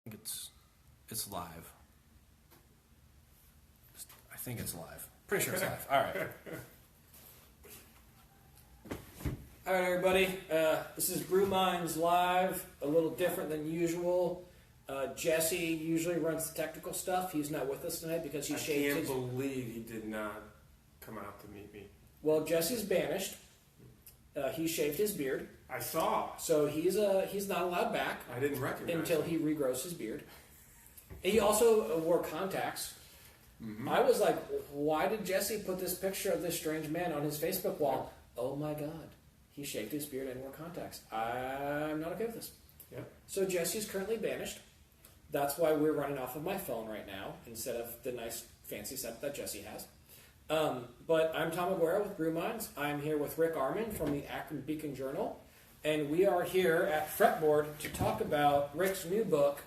think it's live. I think it's live. Pretty sure it's live. All right. All right, everybody. This is Brew Minds Live. A little different than usual. Jesse usually runs the technical stuff. He's not with us tonight because he shaved his... I can't believe he did not come out to meet me. Well, Jesse's banished. He shaved his beard. I saw. So he's not allowed back. I didn't recognize until him. He regrows his beard. He also wore contacts. Mm-hmm. I was like, why did Jesse put this picture of this strange man on his Facebook wall? Yeah. Oh my God. He shaved his beard and wore contacts. I'm not okay with this. Yeah. So Jesse's currently banished. That's why we're running off of my phone right now instead of the nice fancy setup that Jesse has. But I'm Tom Aguero with Brew Minds. I'm here with Rick Armon from the Akron Beacon Journal. And we are here at Fretboard to talk about Rick's new book,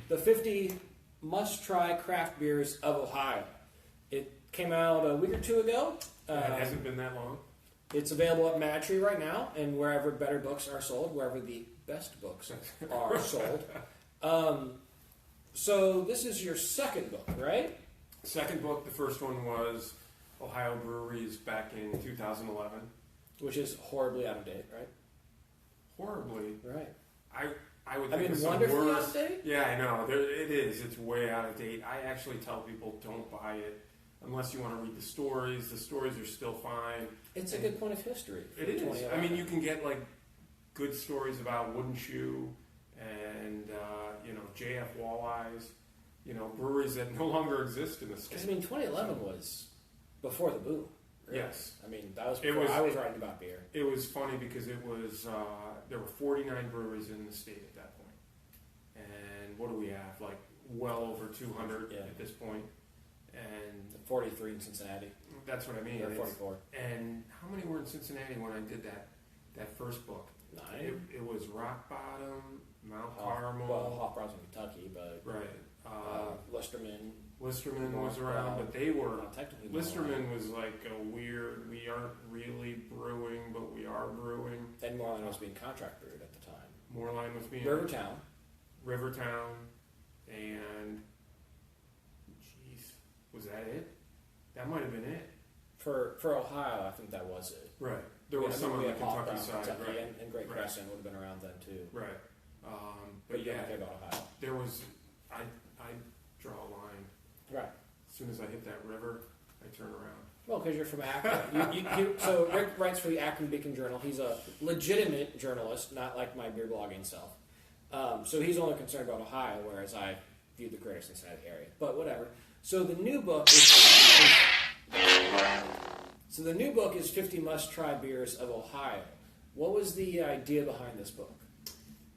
The 50 Must-Try Craft Beers of Ohio. It came out a week or two ago. It hasn't been that long. It's available at Mad Tree right now and wherever better books are sold, wherever the best books are sold. So this is your second book, right? Second book. The first one was Ohio Breweries back in 2011. Which is horribly out of date, right? Horribly. Right. I would think it's wonderfully worse. Out of date? Yeah, I know. It is. It's way out of date. I actually tell people don't buy it unless you want to read the stories. The stories are still fine. It's a good point of history. It is. I mean, you can get like good stories about Wooden Shoe and JF Walleyes. Breweries that no longer exist in the state. Because 2011 was before the boom. Really. Yes. That was before I was writing about beer. It was funny because it was there were 49 breweries in the state at that point. And what do we have? Like well over 200 at this point. And 43 in Cincinnati. That's what I mean. Or 44. And how many were in Cincinnati when I did that first book? 9. It was Rock Bottom, Mount Carmel. Well, Hofbrau's in Kentucky, but... Right. Listerman was around, but they were... technically Listerman was like a weird, we aren't really brewing, but we are brewing. And Moreline was being contract brewed at the time. Moreline was being... Rivertown, and... Jeez, was that it? That might have been it. For Ohio, I think that was it. Right. There was some on the Kentucky side. Kentucky, right. And Great Crescent would have been around then, too. Right. But you don't care about Ohio. There was... I draw a line. Right. As soon as I hit that river, I turn around. Well, because you're from Akron. So Rick writes for the Akron Beacon Journal. He's a legitimate journalist, not like my beer blogging self. So he's only concerned about Ohio, whereas I view the greater Cincinnati area. But whatever. So the new book is 50 Must-Try Beers of Ohio. What was the idea behind this book?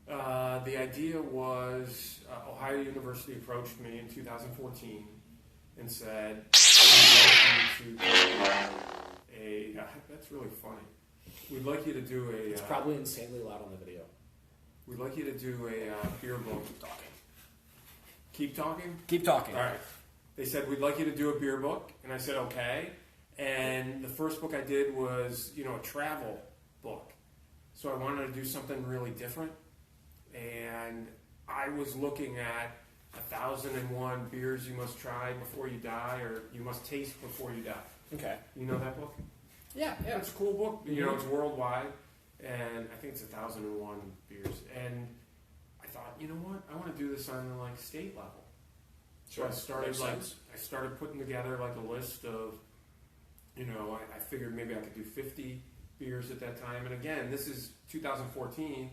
The idea was Ohio University approached me in 2014 and said, we'd like you to do that's really funny. We'd like you to do a... It's probably insanely loud on the video. We'd like you to do a beer book. Keep talking? Keep talking. All right. They said, we'd like you to do a beer book. And I said, okay. And the first book I did was, a travel book. So I wanted to do something really different. And I was looking at 1,001 beers you must try before you die, or you must taste before you die. Okay. You know that book? Yeah. It's a cool book. It's worldwide, and I think it's 1,001 beers. And I thought, you know what? I want to do this on the state level. So I started putting together a list of, I figured maybe I could do 50 beers at that time. And again, this is 2014.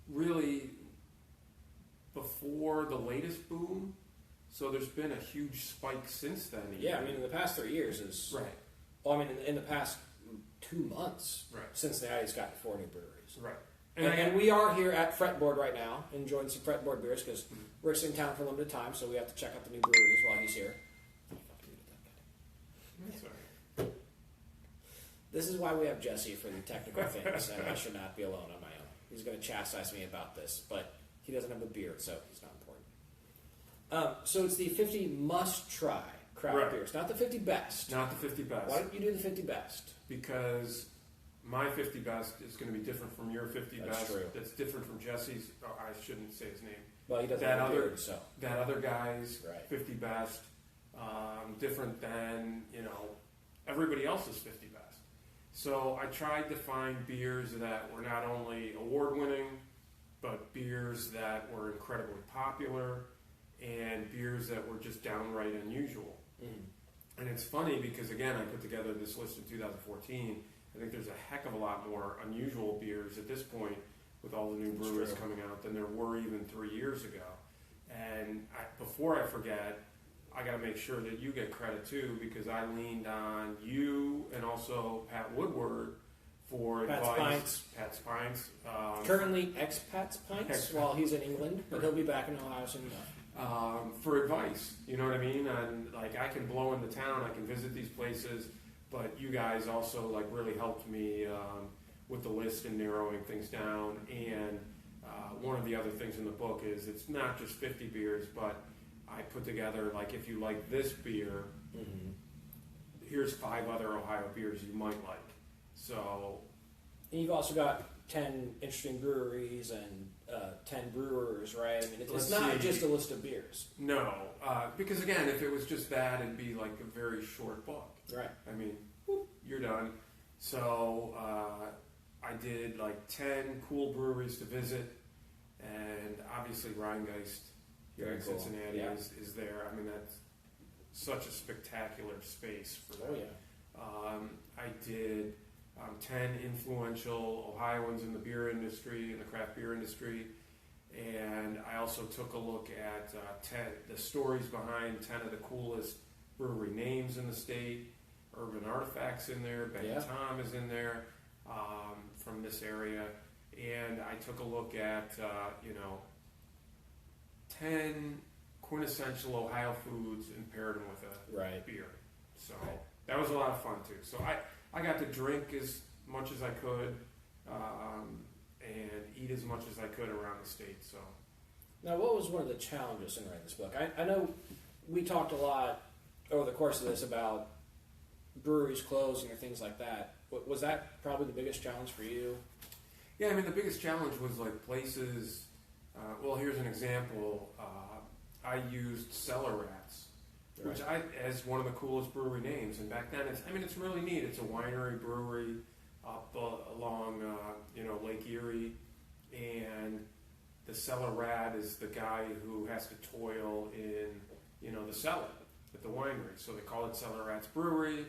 Really before the latest boom, so there's been a huge spike since then. Yeah, in the past 3 years is... Right. Well, in the past 2 months, right. Cincinnati's gotten 4 new breweries. Right. And we are here at Fretboard right now, enjoying some Fretboard beers, because Rick's in town for a limited time, so we have to check out the new breweries while he's here. That's all right. This is why we have Jesse for the technical things, and I should not be alone on my own. He's going to chastise me about this, but he doesn't have a beard, so he's not important. So it's the 50 must-try craft beers, not the 50 best. Not the 50 best. Why didn't you do the 50 best? Because my 50 best is going to be different from your 50 best. That's true. That's different from Jesse's. Oh, I shouldn't say his name. Well, he doesn't that have a other beard, so. that other guy's Right. 50 best, different than everybody else's 50 best. So I tried to find beers that were not only award winning, but beers that were incredibly popular, and beers that were just downright unusual. And it's funny because, again, I put together this list in 2014. I think there's a heck of a lot more unusual beers at this point with all the new breweries coming out than there were even 3 years ago. And before I forget, I got to make sure that you get credit too, because I leaned on you and also Pat Woodward for Pat's advice. Pints. Pat's Pints. Currently ex-Pat's Pints while he's in England, but he'll be back in Ohio soon enough. For advice, you know what I mean? And like, I can blow into town, I can visit these places, but you guys also like really helped me with the list and narrowing things down. And one of the other things in the book is it's not just 50 beers, but I put together like, if you like this beer, here's 5 other Ohio beers you might like. So, and you've also got 10 interesting breweries and 10 brewers, right? I mean, it's not just a list of beers. No, because again, if it was just that, it'd be like a very short book. Right. I mean, whoop, you're done. So I did like 10 cool breweries to visit, and obviously Rheingeist here in Cincinnati is there. I mean, that's such a spectacular space for that. Oh, yeah. I did 10 influential Ohioans in the beer industry, in the craft beer industry, and I also took a look at 10 the stories behind 10 of the coolest brewery names in the state. Urban Artifacts in there, Ben Tom is in there from this area, and I took a look at 10 quintessential Ohio foods and paired them with a beer. So that was a lot of fun too. So I got to drink as much as I could and eat as much as I could around the state. So now, what was one of the challenges in writing this book? I know we talked a lot over the course of this about breweries closing or things like that. Was that probably the biggest challenge for you? Yeah, I mean, the biggest challenge was like places. Well, here's an example. I used Cellar Rats, which as one of the coolest brewery names. And back then, it's really neat. It's a winery brewery up along Lake Erie, and the Cellar Rat is the guy who has to toil in the cellar at the winery. So they call it Cellar Rats Brewery.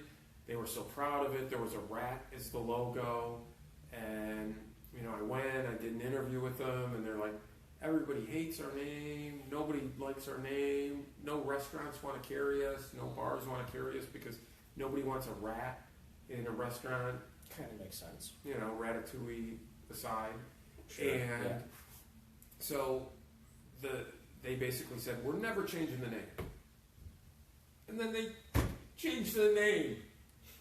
They were so proud of it. There was a rat as the logo, and I went. I did an interview with them, and they're like, everybody hates our name. Nobody likes our name. No restaurants want to carry us. No bars want to carry us because nobody wants a rat in a restaurant. Kind of makes sense. Ratatouille aside. Sure. And so they basically said, we're never changing the name. And then they changed the name.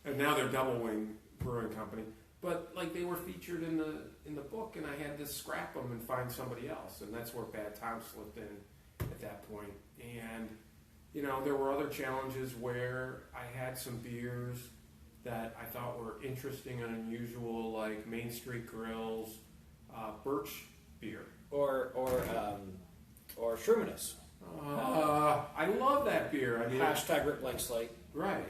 And now they're Double Wing Brewing Company. But like, they were featured in the book, and I had to scrap them and find somebody else, and that's where Bad Time slipped in at that point. And there were other challenges where I had some beers that I thought were interesting and unusual, like Main Street Grill's Birch beer or Shroominess. I love that beer. I mean, # Rip Blank Slate. Right.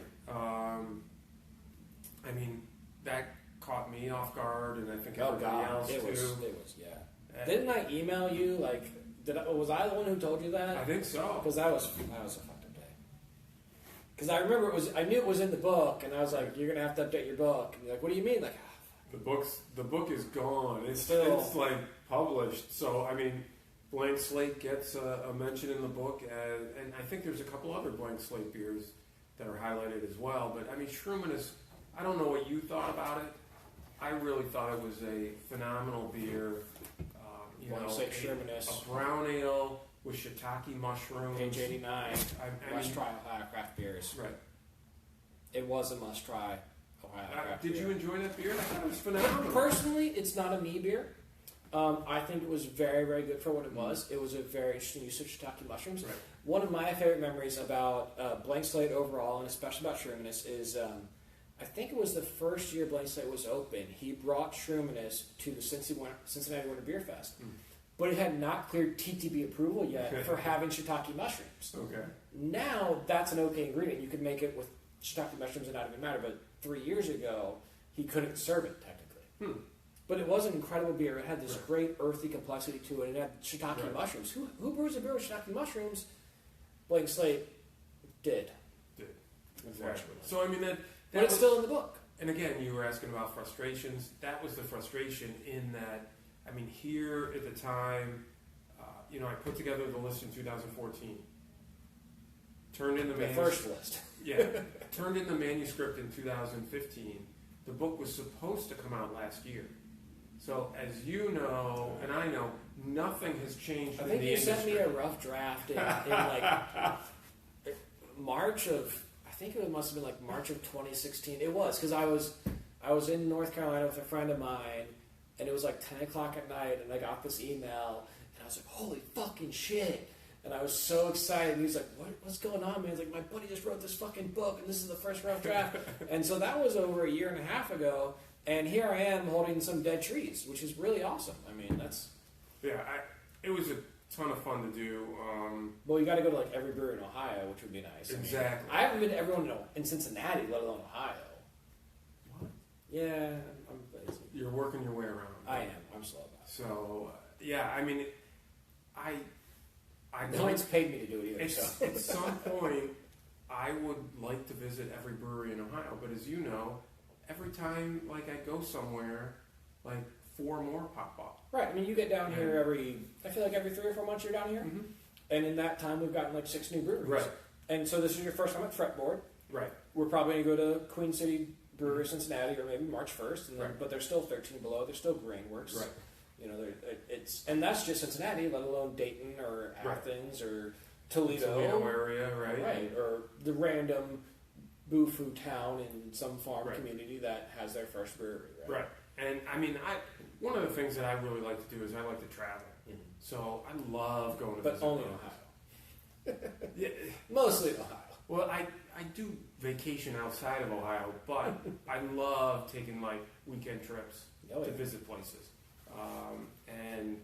That caught me off guard, and I think everybody else it too. Was, yeah. Didn't I email you? Like, was I the one who told you that? I think so. Because that was a fucked up day. Because I remember I knew it was in the book, and I was like, "You're gonna have to update your book." And you're like, "What do you mean?" Like, the book is gone. It's like published. So Blank Slate gets a mention in the book, and I think there's a couple other Blank Slate beers that are highlighted as well. But Shroominess, I don't know what you thought about it. I really thought it was a phenomenal beer. A brown ale with shiitake mushrooms. Page 89. Must try Ohio craft beers. Right. It was a must try Ohio craft beer. Did you enjoy that beer? I thought it was phenomenal. Personally, it's not a me beer. I think it was very, very good for what it was. It was a very interesting use of shiitake mushrooms. Right. One of my favorite memories about Blank Slate overall, and especially about Shroominess, is I think it was the first year Blank Slate was open. He brought Shroominess to the Cincinnati Winter Beer Fest. but it had not cleared TTB approval yet for having shiitake mushrooms. Okay. Now that's an okay ingredient. You could make it with shiitake mushrooms and not even matter. But 3 years ago, he couldn't serve it technically. But it was an incredible beer. It had this great earthy complexity to it. It had shiitake mushrooms. Who brews a beer with shiitake mushrooms? Blank Slate did. Exactly. So I mean but it's still in the book. And again, you were asking about frustrations. That was the frustration in that. I mean, here at the time, I put together the list in 2014. Turned in the first list. Turned in the manuscript in 2015. The book was supposed to come out last year. So, as you know, and I know, nothing has changed in the industry. I think you sent me a rough draft in like March of, I think it must have been like March of 2016. It was, because I was in North Carolina with a friend of mine, and it was like 10 o'clock at night, and I got this email, and I was like, holy fucking shit. And I was so excited. And he's like, what's going on, man? He's like, my buddy just wrote this fucking book, and this is the first rough draft. And so that was over a year and a half ago, and here I am holding some dead trees, which is really awesome. I mean, that's... Yeah, it was a ton of fun to do. Well, you got to go to like every brewery in Ohio, which would be nice. Exactly. I haven't been to everyone in Cincinnati, let alone Ohio. What? Yeah, I'm busy. You're working your way around. I am. I'm slow about it. So, yeah, I mean, I no one's paid me to do it either. So. At some point, I would like to visit every brewery in Ohio, but as you know, every time like I go somewhere, like 4 more pop up. Right. I mean, you get down here I feel like every 3 or 4 months you're down here. Mm-hmm. And in that time, we've gotten like 6 new breweries. Right. And so this is your first time at Fretboard. Right. We're probably going to go to Queen City Brewery, Cincinnati, or maybe March 1st. And then, Right. But they're still 13 below. They're still Grainworks. Right. And that's just Cincinnati, let alone Dayton or Athens or Toledo area, right? Right. Or the random boo-foo town in some farm community that has their first brewery. Right. And I mean, one of the things that I really like to do is I like to travel. Mm-hmm. So I love going to but visit only in breweries. Ohio. Yeah. Mostly in Ohio. Well, I do vacation outside of Ohio, but I love taking like weekend trips to visit places. And,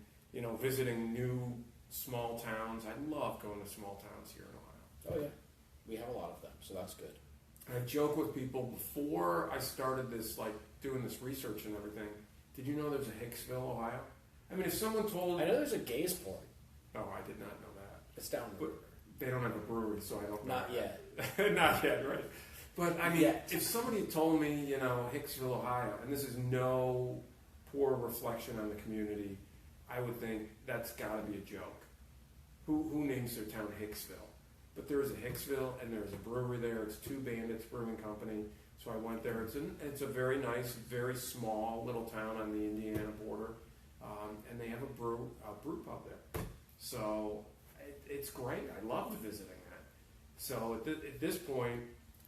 visiting new small towns. I love going to small towns here in Ohio. Oh, yeah. We have a lot of them, so that's good. I joke with people before I started this, like, doing this research and everything. Did you know there's a Hicksville, Ohio? I mean, if someone told... I know there's a Gaze Port. Oh, I did not know that. It's down the river. They don't have a brewery, so I don't know. Not yet. Not yet, right. But, I mean, if somebody told me, Hicksville, Ohio, and this is no poor reflection on the community, I would think that's got to be a joke. Who names their town Hicksville? But there is a Hicksville, and there's a brewery there. It's 2 Bandits Brewing Company. So I went there. It's a very nice, very small little town on the Indiana border, and they have a brew pub there. So it's great. I loved visiting that. So at this point,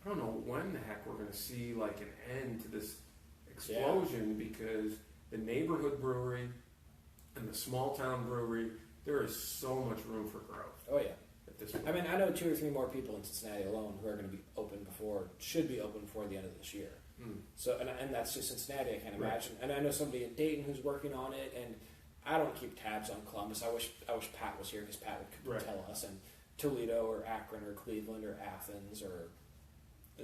I don't know when the heck we're going to see like an end to this explosion because the neighborhood brewery and the small town brewery, there is so much room for growth. Oh yeah. At this point. I mean, I know 2 or 3 more people in Cincinnati alone who are going to be should be open before the end of this year. Mm. So, and that's just Cincinnati, I can't imagine. And I know somebody in Dayton who's working on it, and I don't keep tabs on Columbus. I wish Pat was here because Pat would tell us. And Toledo or Akron or Cleveland or Athens or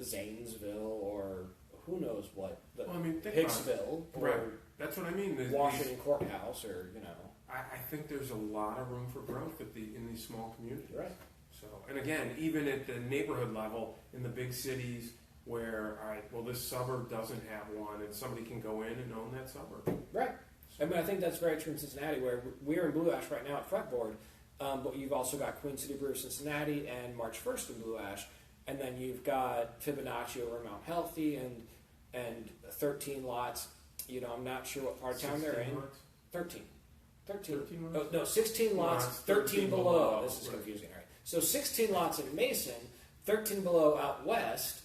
Zanesville or who knows what. Hicksville or that's what I mean. Washington Courthouse or I think there's a lot of room for growth in these small communities. Right. So, and again, even at the neighborhood level, in the big cities where, this suburb doesn't have one, and somebody can go in and own that suburb. Right. I mean, I think that's very true in Cincinnati, where we're in Blue Ash right now at Fretboard, but you've also got Queen City Brewery Cincinnati and March 1st in Blue Ash, and then you've got Fibonacci over Mount Healthy and 13 lots. I'm not sure what part of town they're in. Lots? 13. 13 lots? Oh, no, 16 lots, 13 below. This is confusing, right? So 16 lots in Mason, 13 below out west,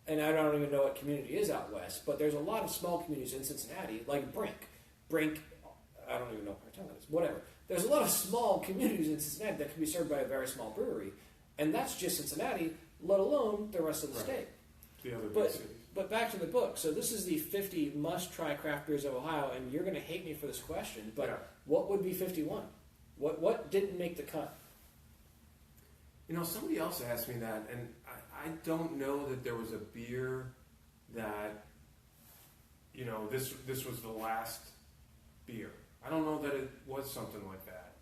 and I don't even know what community is out west, but there's a lot of small communities in Cincinnati, like Brink. I don't even know what part of town that is. Whatever. There's a lot of small communities in Cincinnati that can be served by a very small brewery, and that's just Cincinnati, let alone the rest of the state. The other big cities. But back to the book. So this is the 50 must-try craft beers of Ohio, and you're going to hate me for this question, but what would be 51? What didn't make the cut? Somebody else asked me that, and I don't know that there was a beer that, this was the last beer. I don't know that it was something like that.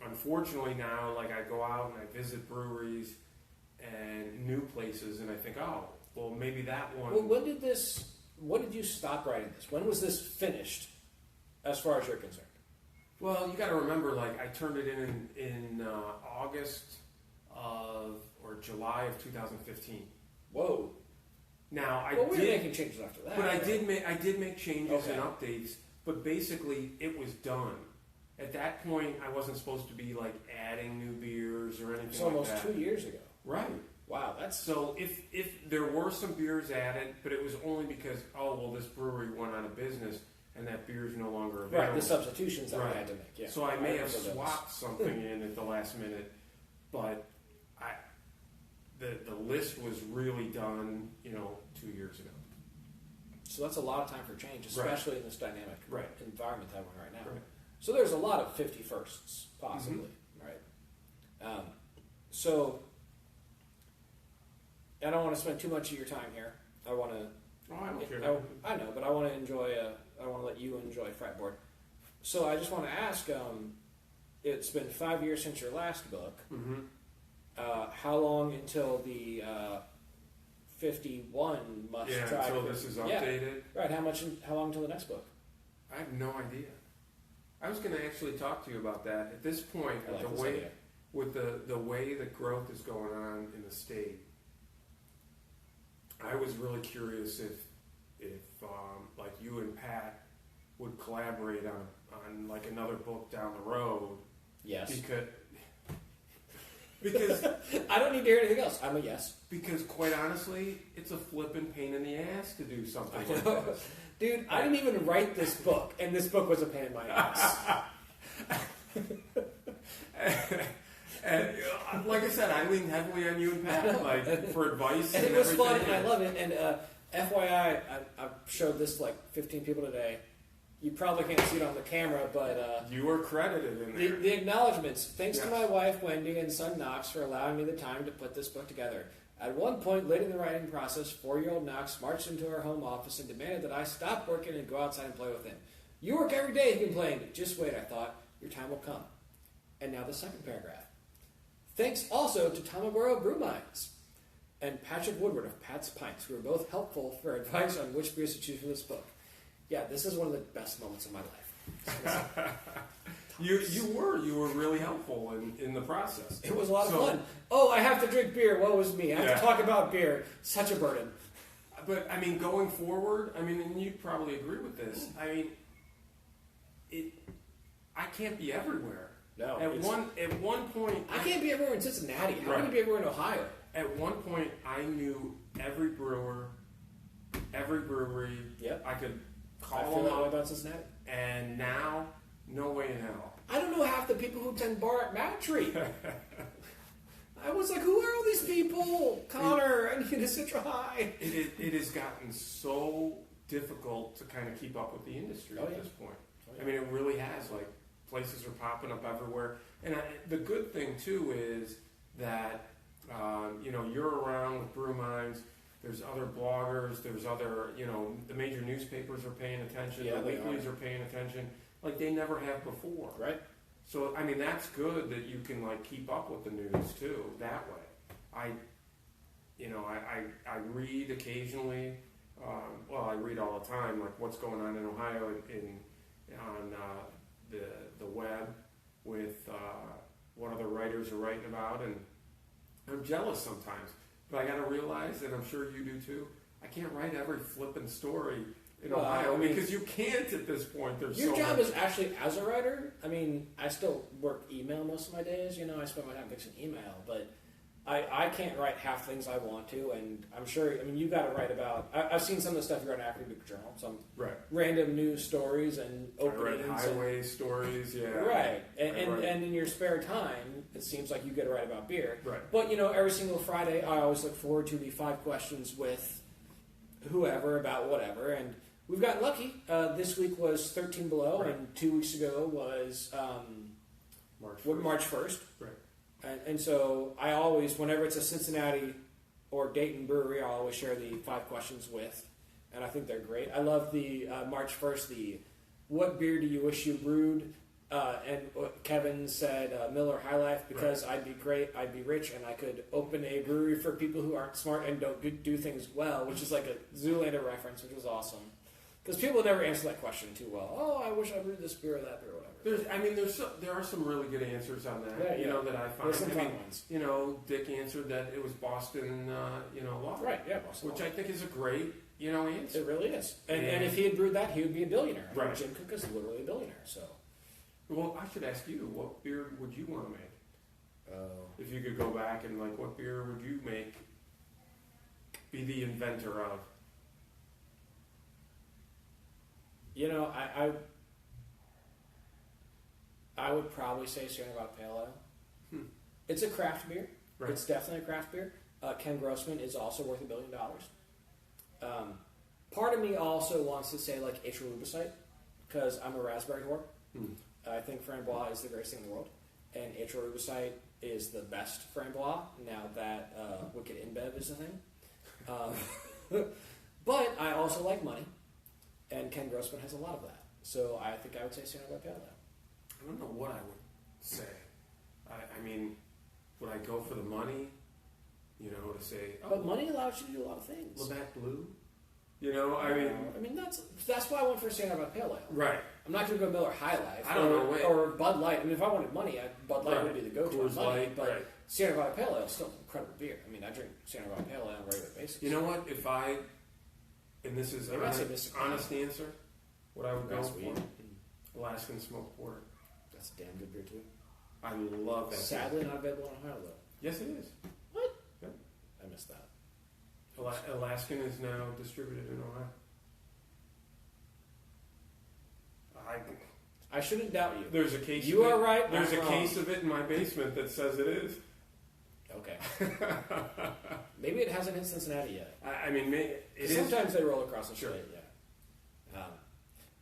Unfortunately now, like I go out and I visit breweries and new places, and I think, oh, well, maybe that one. Well, when did you stop writing this? When was this finished, as far as you're concerned? Well, you got to remember, like I turned it in August or July of 2015. Whoa. Now we were making changes after that. But I did make changes and updates. But basically, it was done. At that point, I wasn't supposed to be like adding new beers or anything. It's almost 2 years ago. Right. Wow, that's so. If there were some beers added, but it was only because this brewery went out of business and that beer is no longer available. Right. The substitutions that I had to make. Yeah. So I may have swapped something in at the last minute, but the list was really done, 2 years ago. So that's a lot of time for change, especially in this dynamic environment that we're in right now. Right. So there's a lot of 51sts, possibly, right? So I don't want to spend too much of your time here. I want to. Oh, I don't care. I know, but I want to enjoy. I want to let you enjoy Fretboard. So I just want to ask. It's been 5 years since your last book. Mm-hmm. How long until the 51 must try? Until this is updated. Yeah. Right. How long until the next book? I have no idea. I was going to actually talk to you about that. At this point, with the way the growth is going on in the state, I was really curious if like you and Pat would collaborate on like another book down the road. Yes. Because I don't need to hear anything else. I'm a yes. Because quite honestly, it's a flippin' pain in the ass to do something like that. Dude, I didn't even write this book, and this book was a pain in my ass. And like I said, I lean heavily on you and Pat, like for advice. And it was fun, and I love it. And FYI, I showed this to like 15 people today. You probably can't see it on the camera, but you were credited in there. The acknowledgments. Thanks to my wife Wendy and son Knox for allowing me the time to put this book together. At one point, late in the writing process, 4-year-old Knox marched into our home office and demanded that I stop working and go outside and play with him. You work every day, he complained. Just wait, I thought. Your time will come. And now the second paragraph. Thanks also to Tom Aguero Brew Minds and Patrick Woodward of Pat's Pints, who were both helpful for advice on which beers to choose for this book. Yeah, this is one of the best moments of my life. You were really helpful in the process. It was a lot of fun. Oh, I have to drink beer. Woe is me. I have to talk about beer. Such a burden. But I mean, going forward, and you probably agree with this. I can't be everywhere. No. At one point, I can't be everywhere in Cincinnati. How can I be everywhere in Ohio? At one point, I knew every brewer, every brewery. Yep. I could call I feel that way about Cincinnati. And now, no way in hell. I don't know half the people who tend bar at Mountry. I was like, who are all these people? Connor, I need a Citra High. It has gotten so difficult to kind of keep up with the industry at this point. Oh, yeah. It really has. Like, places are popping up everywhere. And the good thing, too, is that, you're around with Brew Minds. There's other bloggers. There's other, the major newspapers are paying attention. Yeah, the weeklies are paying attention like they never have before. Right. So, that's good that you can, like, keep up with the news, too, that way. I read occasionally. I read all the time, like, what's going on in Ohio on the web with what other writers are writing about, and I'm jealous sometimes. But I got to realize, and I'm sure you do too, I can't write every flippin' story in Ohio because you can't at this point. Your job is actually as a writer. I still work email most of my days. I spend my time fixing email, but I can't write half things I want to, and I'm sure. You've got to write about. I've seen some of the stuff you write in Academic Journal, some random news stories and openings, I read highway stories, yeah. Right, and in your spare time, it seems like you get to write about beer. Right. But every single Friday, I always look forward to the 5 questions with whoever about whatever, and we've gotten lucky. This week was 13 below, Right. and 2 weeks ago was March 1st. Right. And so I always, whenever it's a Cincinnati or Dayton brewery, I always share the 5 questions with, and I think they're great. I love the March 1st, the what beer do you wish you brewed? And Kevin said Miller High Life, because I'd be great, I'd be rich, and I could open a brewery for people who aren't smart and don't do things well, which is like a Zoolander reference, which was awesome. Because people never answer that question too well. Oh, I wish I brewed this beer or that beer or whatever. There are some really good answers on that. Yeah, That I find. There's some fun ones. Dick answered that it was Boston, lager. Right, yeah, Boston Which lager. I think is a great, answer. It really is. And if he had brewed that, he would be a billionaire. I mean, Right. Jim Cook is literally a billionaire, so. Well, I should ask you, what beer would you want to make? Oh. If you could go back and, what beer would you make? Be the inventor of? I would probably say Sierra Nevada Pale Ale. It's a craft beer. Right. It's definitely a craft beer. Ken Grossman is also worth $1 billion. Part of me also wants to say Atrial Rubicite, because I'm a raspberry whore. I think Framboise is the greatest thing in the world, and Atrial Rubicite is the best Framboise now that Wicked InBev is a thing. But I also like money, and Ken Grossman has a lot of that. So I think I would say Sierra Nevada Pale Ale. I don't know what I would say. I mean, would I go for the money? To say, But money allows you to do a lot of things. Labatt Blue? I mean that's why I went for Sierra Nevada Pale Ale. Right. I'm not going to go Miller High Life. I don't know. Or Bud Light. I mean, if I wanted money, Bud Light would be the go-to on Coors money. Light, But right. Sierra Nevada Pale Ale is still an incredible beer. I mean, I drink Sierra Nevada Pale Ale on a regular basis. You know what? And this is an Maybe I'd say Mystic honest answer, what I would go Sweet. for? Alaskan smoked porter. That's a damn good beer too. I love that. Sadly, not available in Ohio though. Yes, it is. What? Yep. I missed that. Alaskan is now distributed in Ohio. I shouldn't doubt you. There's a case. You of are it. right. There's I'm a wrong. case of it in my basement that says it is. Okay. Maybe it hasn't hit Cincinnati yet. I mean, it is. Sometimes they roll across the Sure. state. Yeah.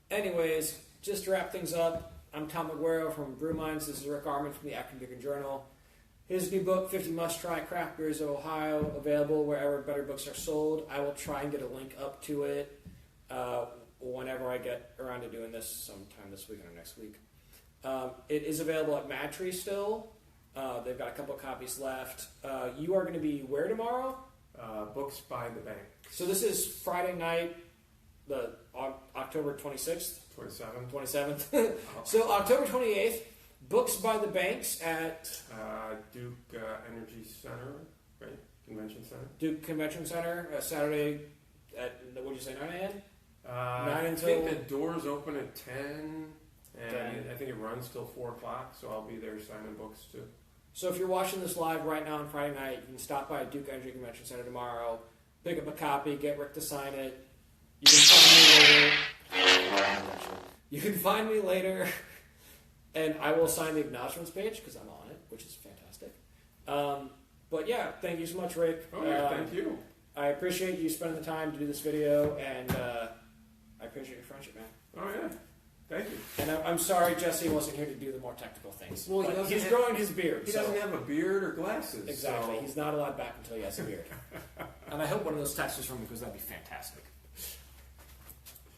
Anyways, just to wrap things up, I'm Tom Aguero from Brew Minds. This is Rick Armon from the Akron Beacon Journal. His new book, 50 Must Try Craft Beers of Ohio, available wherever better books are sold. I will try and get a link up to it whenever I get around to doing this sometime this week or next week. It is available at Mad Tree still. They've got a couple copies left. You are going to be where tomorrow? Books by the Bank. So this is Friday night, the October 26th? 27th. So October 28th, Books by the Banks at Duke Energy Center, right? Convention Center. Duke Convention Center, Saturday at, what did you say, 9 a.m.? 9 I think the doors open at 10, and I think it runs till 4 o'clock, so I'll be there signing books too. So if you're watching this live right now on Friday night, you can stop by Duke Energy Convention Center tomorrow, pick up a copy, get Rick to sign it. You can find me later. You can find me later, and I will sign the acknowledgements page because I'm on it, which is fantastic. But yeah, thank you so much, Rick. Oh yeah, thank you. I appreciate you spending the time to do this video, and I appreciate your friendship, man. Oh yeah, thank you. And I'm sorry Jesse wasn't here to do the more technical things. Well, but he's growing his beard. He doesn't have a beard or glasses. Exactly. So. He's not allowed back until he has a beard. And I hope one of those texts is from me because that'd be fantastic.